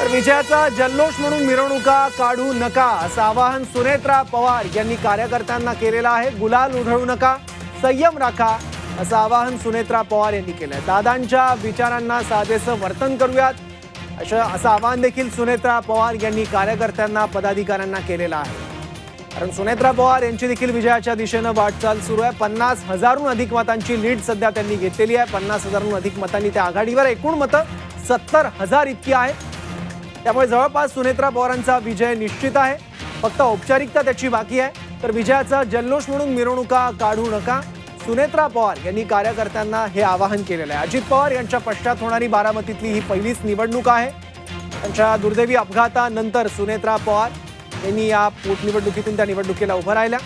तर विजयाचा जल्लोष म्हणून मिरवणुका काढू नका असं आवाहन सुनेत्रा पवार यांनी कार्यकर्त्यांना केलेलं आहे। गुलाल उधळू नका, संयम राखा असं आवाहन सुनेत्रा पवार यांनी केलंय। दादांच्या विचारांना साजेसं वर्तन करूयात असं आवाहन देखील सुनेत्रा पवार यांनी कार्यकर्त्यांना पदाधिकाऱ्यांना केलेलं आहे। कारण सुनेत्रा पवार यांची देखील विजयाच्या दिशेने वाटचाल सुरू आहे। 50,000हून अधिक मतांची लीड सध्या त्यांनी घेतलेली आहे। 50,000हून अधिक मतांनी त्या आघाडीवर, एकूण मतं 70,000 इतकी आहे। त्यामुळे जवळपास सुनेत्रा पवारांचा विजय निश्चित आहे, फक्त औपचारिकता त्याची बाकी आहे। तर विजयाचा जल्लोष म्हणून मिरवणुका काढू नका, सुनेत्रा पवार यांनी कार्यकर्त्यांना हे आवाहन केलेलं आहे। अजित पवार यांच्या पश्चात होणारी बारामतीतली ही पहिलीच निवडणूक आहे। त्यांच्या दुर्दैवी अपघातानंतर सुनेत्रा पवार यांनी या पोटनिवडणुकीतून त्या निवडणुकीला उभं राहिल्या।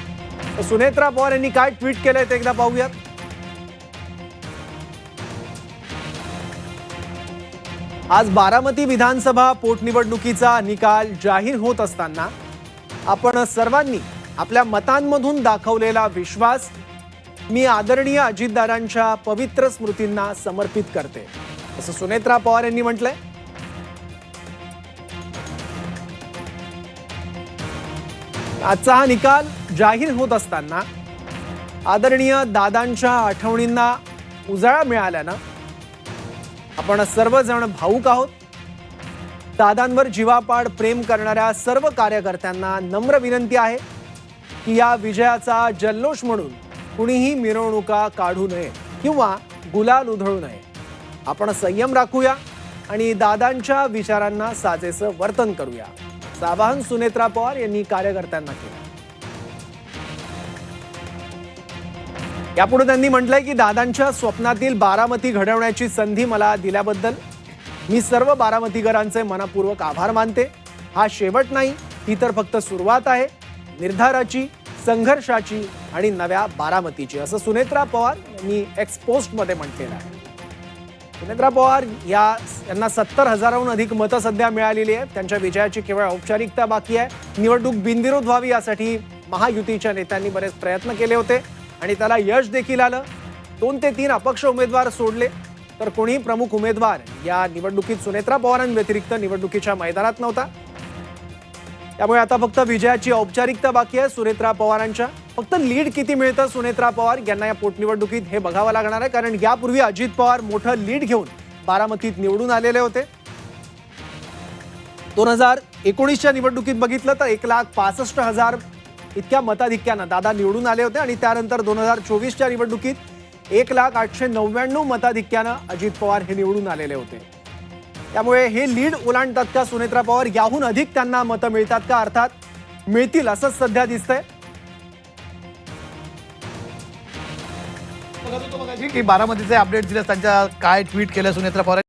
तर सुनेत्रा पवार यांनी काय ट्विट केलंय ते एकदा पाहूयात। आज बारामती विधानसभा पोटनिवडणुकीचा निकाल जाहीर होत असताना आपण सर्वांनी आपल्या मतांमधून दाखवलेला विश्वास मी आदरणीय अजितदादांच्या पवित्र स्मृतींना समर्पित करते असं सुनेत्रा पवार यांनी म्हटलंय। आजचा हा निकाल जाहीर होत असताना आदरणीय दादांच्या आठवणींना उजाळा मिळाल्यानं आपण सर्वजण भावूक आहोत। दादांवर जीवापाड प्रेम करणाऱ्या सर्व कार्यकर्त्यांना नम्र विनंती आहे की या विजयाचा जल्लोष म्हणून कुणीही मिरवणुका काढू नये किंवा गुलाल उधळू नये। आपण संयम राखूया आणि दादांच्या विचारांना साजेसं वर्तन करूया असं आवाहन सुनेत्रा पवार यांनी कार्यकर्त्यांना केलं। यापुढे त्यांनी म्हटलंय की दादांच्या स्वप्नातील बारामती घडवण्याची संधी मला दिल्याबद्दल मी सर्व बारामतीकरांचे मनपूर्वक आभार मानते। हा शेवट नाही, ही तर फक्त सुरुवात आहे निर्धाराची, संघर्षाची आणि नव्या बारामतीची असं सुनेत्रा पवार यांनी एक्स पोस्टमध्ये म्हटलेलं आहे। सुनेत्रा पवार यांना 70,000हून अधिक मतं सध्या मिळालेली आहेत। त्यांच्या विजयाची केवळ औपचारिकता बाकी आहे। निवडणूक बिनविरोध व्हावी यासाठी महायुतीच्या नेत्यांनी बरेच प्रयत्न केले होते आणि त्याला यश देखील आलं। 2 ते 3 अपक्ष उमेदवार सोडले तर कोणी प्रमुख उमेदवार या निवडणुकीत सुनेत्रा पवारांव्यतिरिक्त निवडणुकीच्या मैदानात नव्हता। त्यामुळे आता फक्त विजयाची औपचारिकता बाकी आहे सुनेत्रा पवारांच्या। फक्त लीड किती मिळतं सुनेत्रा पवार यांना या पोटनिवडणुकीत हे बघावं लागणार आहे, कारण यापूर्वी अजित पवार मोठं लीड घेऊन बारामतीत निवडून आलेले होते। 2019च्या निवडणुकीत बघितलं तर 1,65,000 इतक्या मताधिक्यानं दादा निवडून आले होते आणि त्यानंतर 2024च्या निवडणुकीत 1,08,99 मताधिक्यानं अजित पवार हे निवडून आलेले होते। त्यामुळे हे लीड ओलांडतात का सुनेत्रा पवार, याहून अधिक त्यांना मतं मिळतात का? अर्थात मिळतील असंच सध्या दिसतंय। की बारामतीचे अपडेट दिले, त्यांच्या काय ट्विट केलं सुनेत्रा पवार